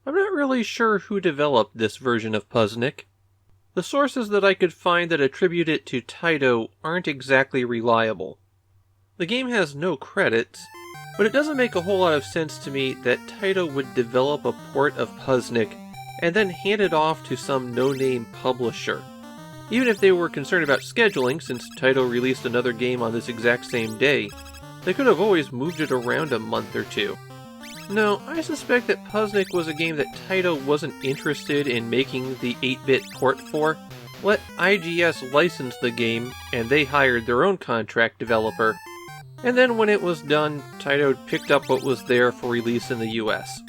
I'm not really sure who developed this version of Puzznic. The sources that I could find that attribute it to Taito aren't exactly reliable. The game has no credits, but it doesn't make a whole lot of sense to me that Taito would develop a port of Puzznic and then hand it off to some no-name publisher. Even if they were concerned about scheduling, since Taito released another game on this exact same day, they could have always moved it around a month or two. No, I suspect that Puzznic was a game that Taito wasn't interested in making the 8-bit port for. Let IGS license the game, and they hired their own contract developer. And then when it was done, Taito picked up what was there for release in the US.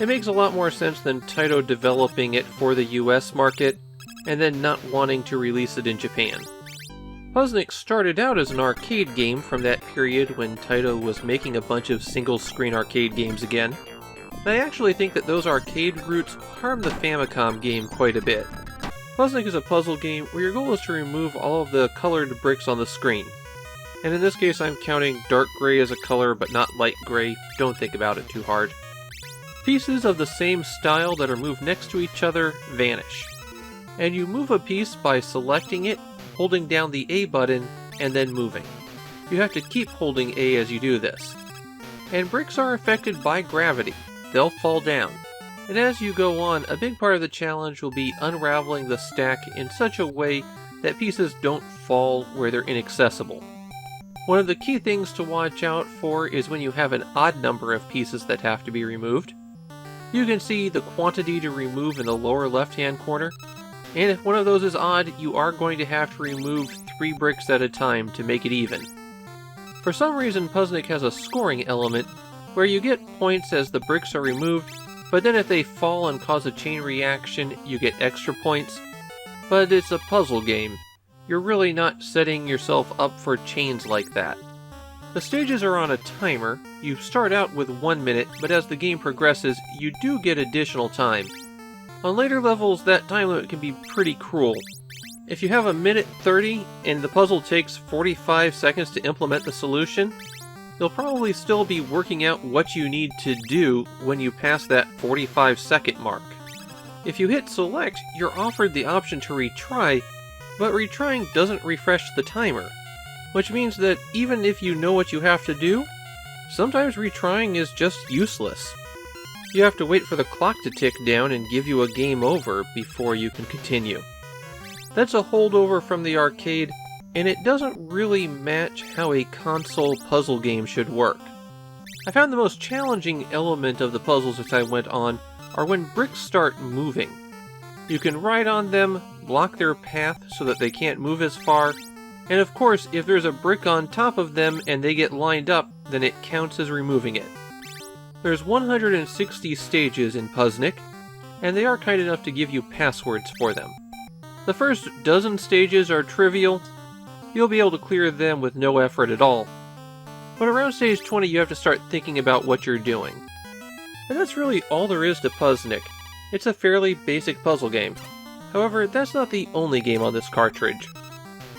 It makes a lot more sense than Taito developing it for the US market, and then not wanting to release it in Japan. Puzznic started out as an arcade game from that period when Taito was making a bunch of single-screen arcade games again. And I actually think that those arcade roots harmed the Famicom game quite a bit. Puzznic is a puzzle game where your goal is to remove all of the colored bricks on the screen. And in this case I'm counting dark gray as a color but not light gray, don't think about it too hard. Pieces of the same style that are moved next to each other vanish. And you move a piece by selecting it, holding down the A button, and then moving. You have to keep holding A as you do this. And bricks are affected by gravity. They'll fall down. And as you go on, a big part of the challenge will be unraveling the stack in such a way that pieces don't fall where they're inaccessible. One of the key things to watch out for is when you have an odd number of pieces that have to be removed. You can see the quantity to remove in the lower left-hand corner. And if one of those is odd, you are going to have to remove 3 bricks at a time to make it even. For some reason, Puzznic has a scoring element where you get points as the bricks are removed, but then if they fall and cause a chain reaction, you get extra points. But it's a puzzle game. You're really not setting yourself up for chains like that. The stages are on a timer. You start out with 1 minute, but as the game progresses, you do get additional time. On later levels, that time limit can be pretty cruel. If you have 1:30 and the puzzle takes 45 seconds to implement the solution, you'll probably still be working out what you need to do when you pass that 45-second mark. If you hit select, you're offered the option to retry, but retrying doesn't refresh the timer, which means that even if you know what you have to do, sometimes retrying is just useless. You have to wait for the clock to tick down and give you a game over before you can continue. That's a holdover from the arcade, and it doesn't really match how a console puzzle game should work. I found the most challenging element of the puzzles as I went on are when bricks start moving. You can ride on them, block their path so that they can't move as far, and of course if there's a brick on top of them and they get lined up, then it counts as removing it. There's 160 stages in Puzznic, and they are kind enough to give you passwords for them. The first dozen stages are trivial. You'll be able to clear them with no effort at all. But around stage 20 you have to start thinking about what you're doing. And that's really all there is to Puzznic. It's a fairly basic puzzle game. However, that's not the only game on this cartridge.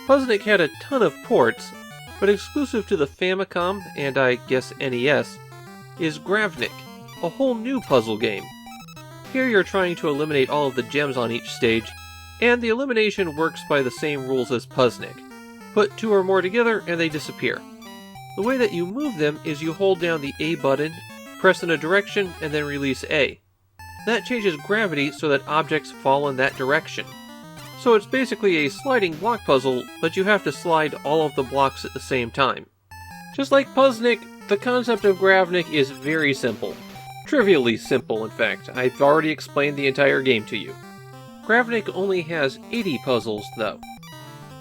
Puzznic had a ton of ports, but exclusive to the Famicom, and I guess NES, is Gravnic, a whole new puzzle game. Here you're trying to eliminate all of the gems on each stage, and the elimination works by the same rules as Puzznic. Put 2 or more together and they disappear. The way that you move them is you hold down the A button, press in a direction, and then release A. That changes gravity so that objects fall in that direction. So it's basically a sliding block puzzle, but you have to slide all of the blocks at the same time. Just like Puzznic, the concept of Gravnic is very simple. Trivially simple, in fact. I've already explained the entire game to you. Gravnic only has 80 puzzles, though.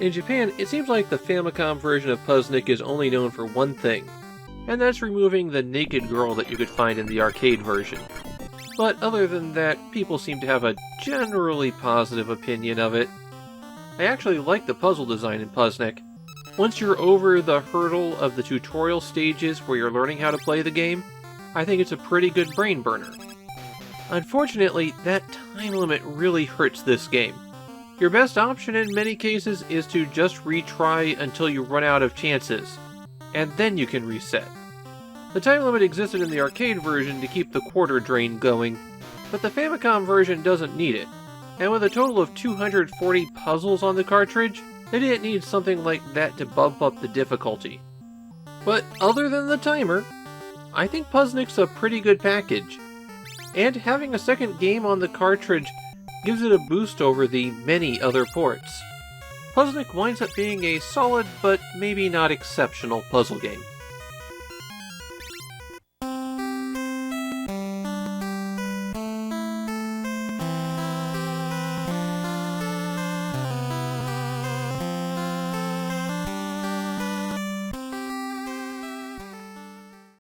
In Japan, it seems like the Famicom version of Puzznic is only known for one thing, and that's removing the naked girl that you could find in the arcade version. But other than that, people seem to have a generally positive opinion of it. I actually like the puzzle design in Puzznic. Once you're over the hurdle of the tutorial stages where you're learning how to play the game, I think it's a pretty good brain burner. Unfortunately, that time limit really hurts this game. Your best option in many cases is to just retry until you run out of chances, and then you can reset. The time limit existed in the arcade version to keep the quarter drain going, but the Famicom version doesn't need it, and with a total of 240 puzzles on the cartridge, they didn't need something like that to bump up the difficulty. But other than the timer, I think Puzznic's a pretty good package, and having a second game on the cartridge gives it a boost over the many other ports. Puzznic winds up being a solid but maybe not exceptional puzzle game.